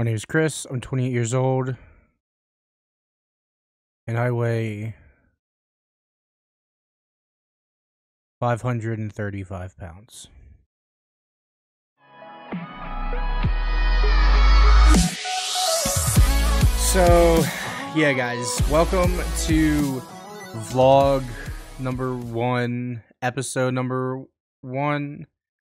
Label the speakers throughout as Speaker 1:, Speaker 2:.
Speaker 1: My name is Chris. I'm 28 years old, and I weigh 535 pounds. So, yeah, guys, welcome to vlog number 1, episode number 1.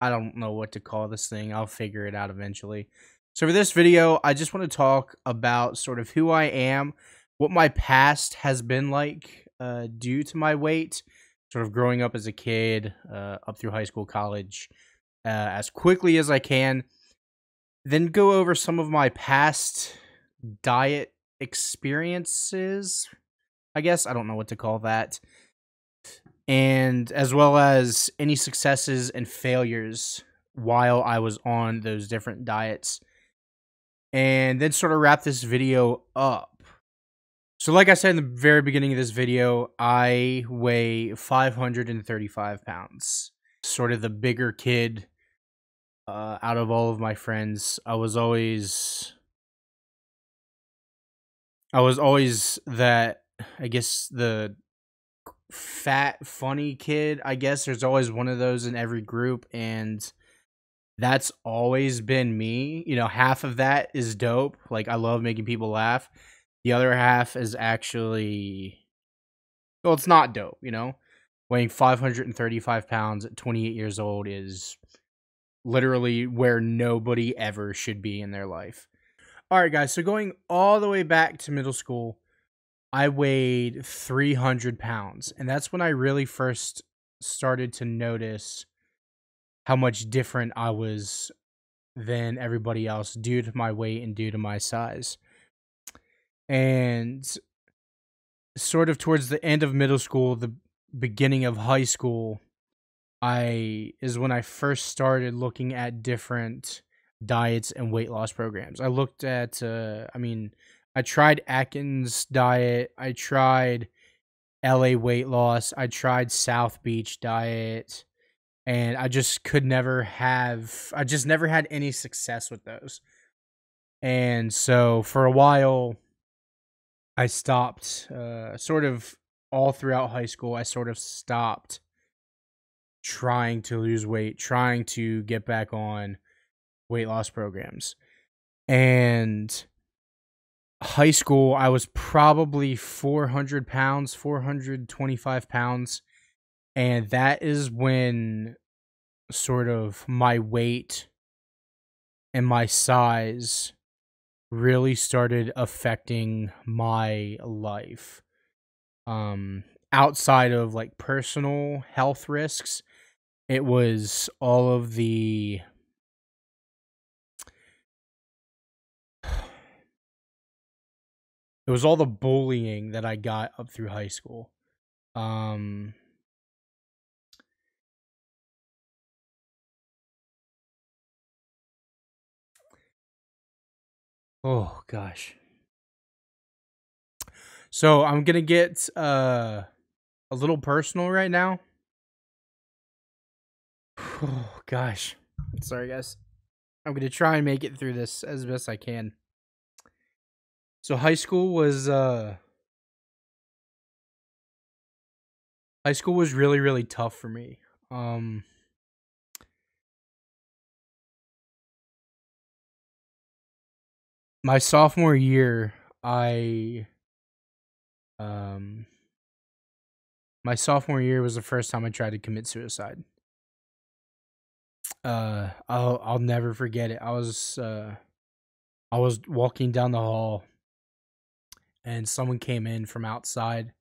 Speaker 1: I don't know what to call this thing. I'll figure it out eventually. So for this video, I just want to talk about sort of who I am, what my past has been like due to my weight, sort of growing up as a kid, up through high school, college, as quickly as I can. Then go over some of my past diet experiences, I guess. I don't know what to call that. And as well as any successes and failures while I was on those different diets. And then sort of wrap this video up. So like I said in the very beginning of this video, I weigh 535 pounds. Sort of the bigger kid out of all of my friends. I was always that, I guess, the fat, funny kid. I guess there's always one of those in every group, and that's always been me. You know, half of that is dope. Like, I love making people laugh. The other half is actually, well, it's not dope, you know? Weighing 535 pounds at 28 years old is literally where nobody ever should be in their life. All right, guys, so going all the way back to middle school, I weighed 300 pounds, and that's when I really first started to notice how much different I was than everybody else due to my weight and due to my size. And sort of towards the end of middle school, the beginning of high school, is when I first started looking at different diets and weight loss programs. I looked at, I tried Atkins diet, I tried LA weight loss, I tried South Beach diet, and I just never had any success with those. And so for a while, I stopped, sort of all throughout high school, I sort of stopped trying to lose weight, trying to get back on weight loss programs. And high school, I was probably 400 pounds, 425 pounds. And that is when sort of my weight and my size really started affecting my life. Outside of like personal health risks, it was all of the bullying that I got up through high school. Oh gosh. So I'm gonna get a little personal right now. Oh gosh. Sorry guys. I'm gonna try and make it through this as best I can. So high school was really, really tough for me. My sophomore year, my sophomore year was the first time I tried to commit suicide. I'll never forget it. I was walking down the hall, and someone came in from outside,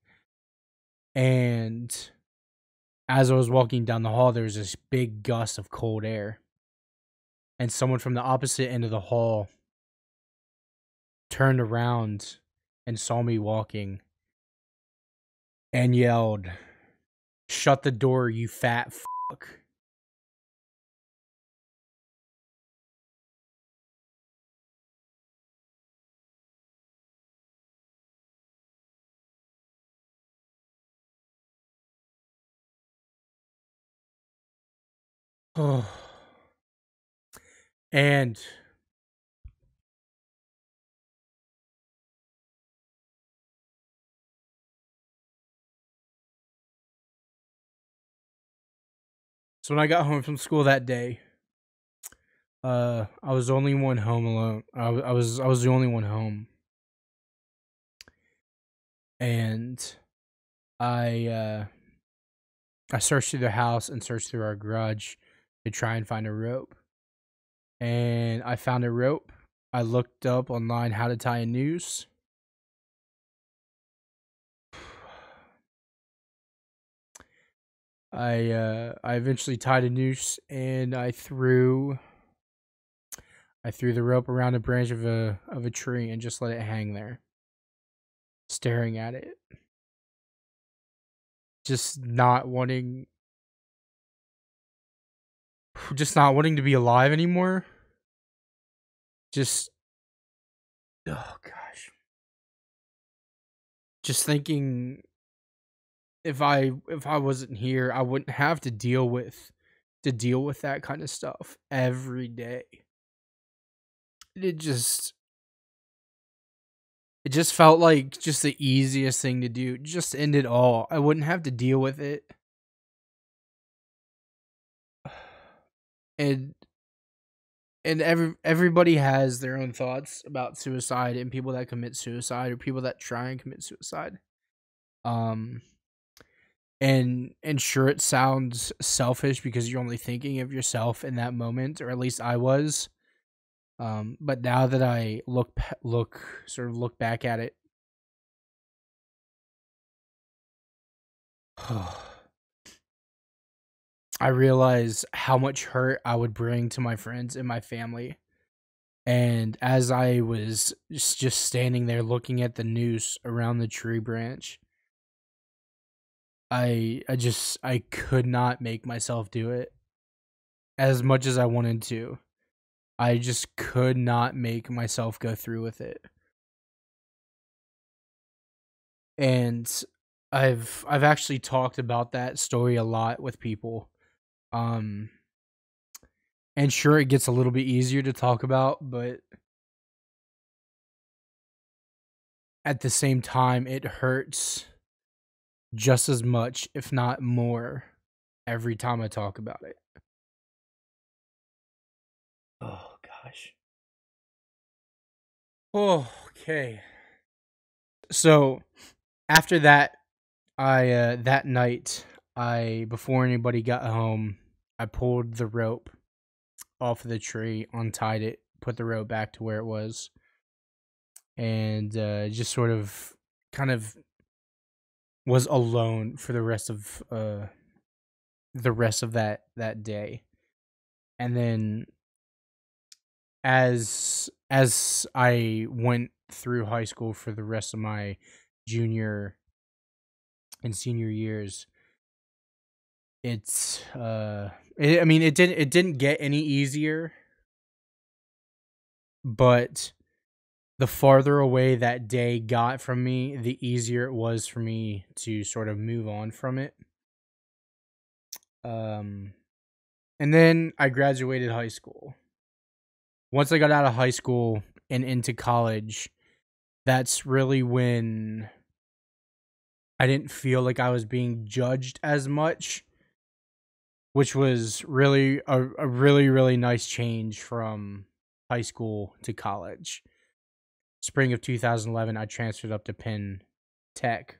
Speaker 1: and as I was walking down the hall, there was this big gust of cold air, and someone from the opposite end of the hall turned around and saw me walking and yelled, "Shut the door, you fat fuck." Oh. And So when I got home from school that day, I was the only one home alone. I was the only one home, and I uh, I searched through the house and searched through our garage to try and find a rope. And I found a rope. I looked up online how to tie a noose. I eventually tied a noose and I threw the rope around a branch of a tree and just let it hang there, staring at it, just not wanting just not wanting to be alive anymore. Just oh gosh. Just thinking if I wasn't here, I wouldn't have to deal with that kind of stuff every day. It just it just felt like just the easiest thing to do. Just end it all. I wouldn't have to deal with it. And everybody has their own thoughts about suicide and people that commit suicide or people that try and commit suicide. Um and sure it sounds selfish because you're only thinking of yourself in that moment, or at least I was. But now that I look back at it, I realize how much hurt I would bring to my friends and my family. And as I was just standing there looking at the noose around the tree branch, I could not make myself do it as much as I wanted to. I just could not make myself go through with it. And I've actually talked about that story a lot with people. Um and sure it gets a little bit easier to talk about, but at the same time it hurts just as much, if not more, every time I talk about it. Oh gosh. Oh, okay. So after that, I that night, I before anybody got home, I pulled the rope off of the tree, untied it, put the rope back to where it was, and just sort of kind of was alone for the rest of that day. And then as I went through high school for the rest of my junior and senior years, I mean it didn't get any easier, but the farther away that day got from me, the easier it was for me to sort of move on from it. Um and then I graduated high school. Once I got out of high school and into college, that's really when I didn't feel like I was being judged as much, which was really a really really nice change from high school to college. Spring of 2011, I transferred up to Penn Tech,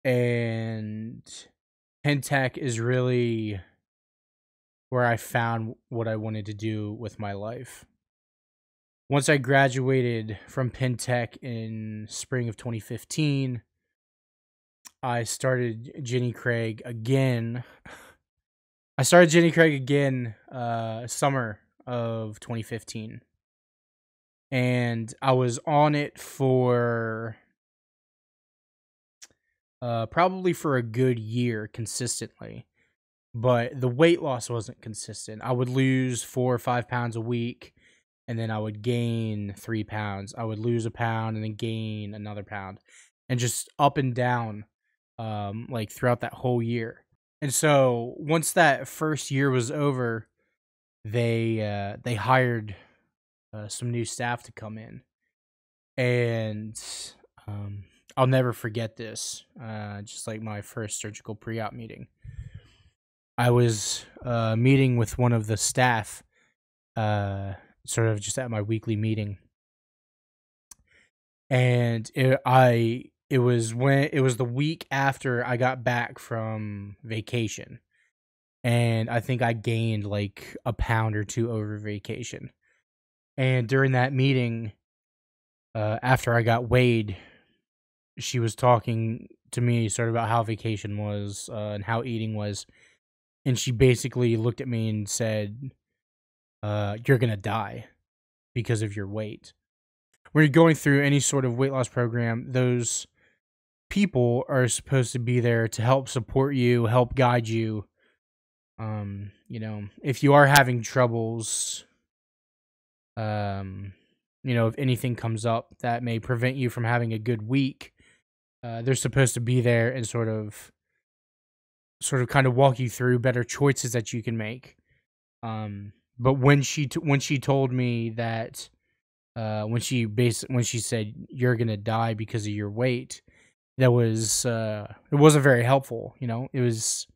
Speaker 1: and Penn Tech is really where I found what I wanted to do with my life. Once I graduated from Penn Tech in spring of 2015, I started Jenny Craig again. I started Jenny Craig again summer of 2015. And I was on it for probably for a good year consistently. But the weight loss wasn't consistent. I would lose 4 or 5 pounds a week, and then I would gain 3 pounds. I would lose a pound and then gain another pound, and just up and down, like throughout that whole year. And so once that first year was over, they hired some new staff to come in, and um, I'll never forget this. Just like my first surgical pre-op meeting. I was meeting with one of the staff, sort of just at my weekly meeting, and it was the week after I got back from vacation, and I think I gained like a pound or two over vacation. And during that meeting, after I got weighed, she was talking to me sort of about how vacation was, and how eating was, and she basically looked at me and said, "You're gonna die because of your weight." When you're going through any sort of weight loss program, those people are supposed to be there to help support you, help guide you. If you are having troubles, um, if anything comes up that may prevent you from having a good week, they're supposed to be there and sort of kind of walk you through better choices that you can make. But when she told me that, when she said you're gonna die because of your weight, that was it wasn't very helpful. It was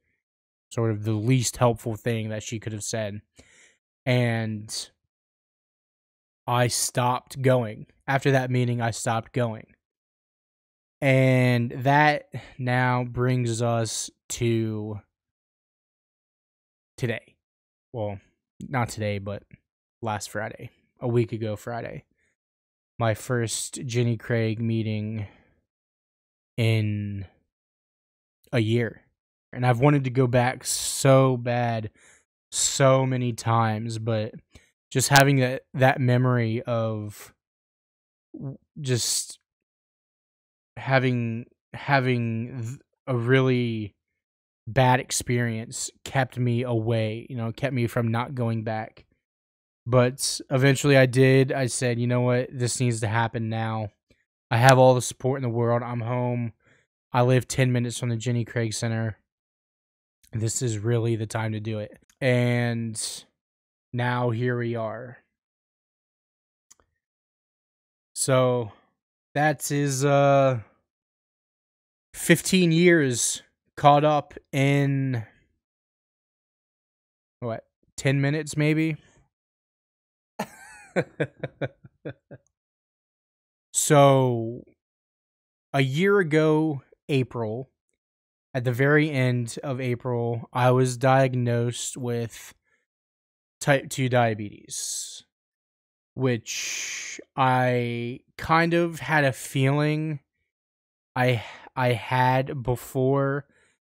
Speaker 1: sort of the least helpful thing that she could have said, and I stopped going after that meeting. I stopped going, and that now brings us to today. Well, not today, but last Friday, a week ago Friday, my first Jenny Craig meeting in a year. And I've wanted to go back so bad so many times, but just having that memory of just having a really bad experience kept me away, kept me from not going back. But eventually I did. I said, you know what? This needs to happen now. I have all the support in the world. I'm home. I live 10 minutes from the Jenny Craig Center. This is really the time to do it. And now here we are. So that is 15 years caught up in what, 10 minutes maybe? So a year ago, April, at the very end of April, I was diagnosed with type 2 diabetes, which I kind of had a feeling I had before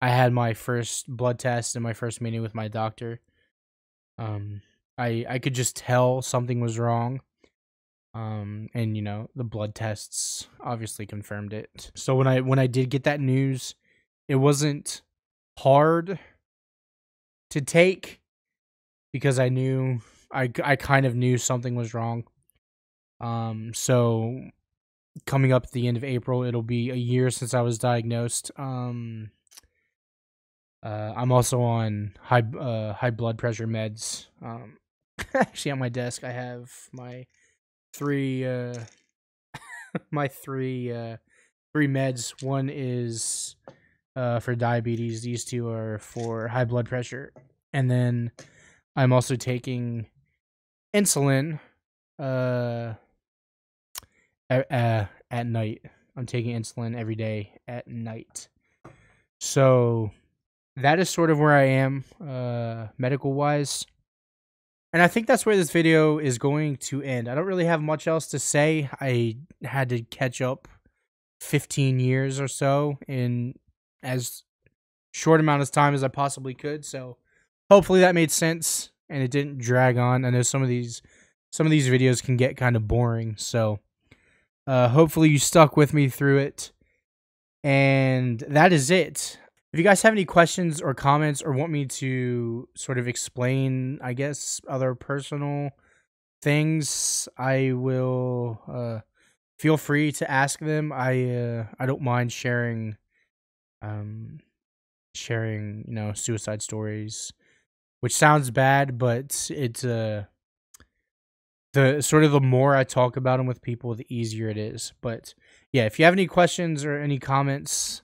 Speaker 1: I had my first blood test and my first meeting with my doctor. I could just tell something was wrong. And the blood tests obviously confirmed it. So when I did get that news, it wasn't hard to take because I knew I kind of knew something was wrong. So coming up at the end of April, it'll be a year since I was diagnosed. I'm also on high blood pressure meds. Actually, on my desk, I have my three my three meds. One is for diabetes. These two are for high blood pressure, and then I'm also taking insulin at night. I'm taking insulin every day at night. So that is sort of where I am medical wise. And I think that's where this video is going to end. I don't really have much else to say. I had to catch up 15 years or so in as short amount of time as I possibly could. So hopefully that made sense and it didn't drag on. I know some of these videos can get kind of boring. So hopefully you stuck with me through it. And that is it. If you guys have any questions or comments or want me to sort of explain, I guess, other personal things, I will feel free to ask them. I don't mind sharing suicide stories, which sounds bad, but it's the more I talk about them with people, the easier it is. But yeah, if you have any questions or any comments,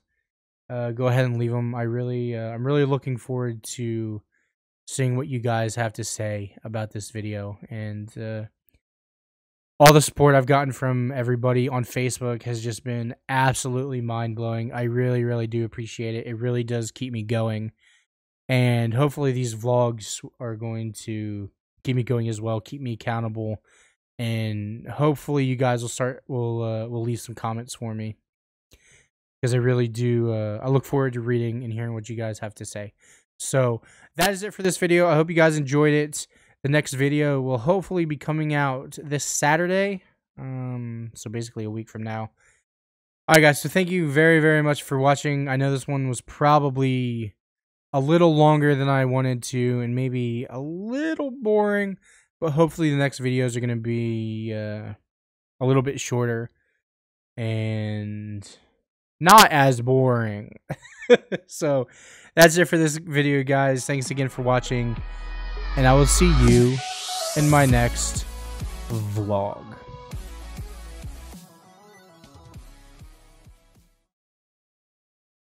Speaker 1: go ahead and leave them. I'm really looking forward to seeing what you guys have to say about this video, and all the support I've gotten from everybody on Facebook has just been absolutely mind-blowing. I really do appreciate it. It really does keep me going. And hopefully these vlogs are going to keep me going as well, keep me accountable, and hopefully you guys will leave some comments for me, because I really do I look forward to reading and hearing what you guys have to say. So that is it for this video. I hope you guys enjoyed it. The next video will hopefully be coming out this Saturday. So basically a week from now. Alright guys, so thank you very much for watching. I know this one was probably a little longer than I wanted to, and maybe a little boring, but hopefully the next videos are going to be a little bit shorter and not as boring. So that's it for this video, guys. Thanks again for watching, and I will see you in my next vlog.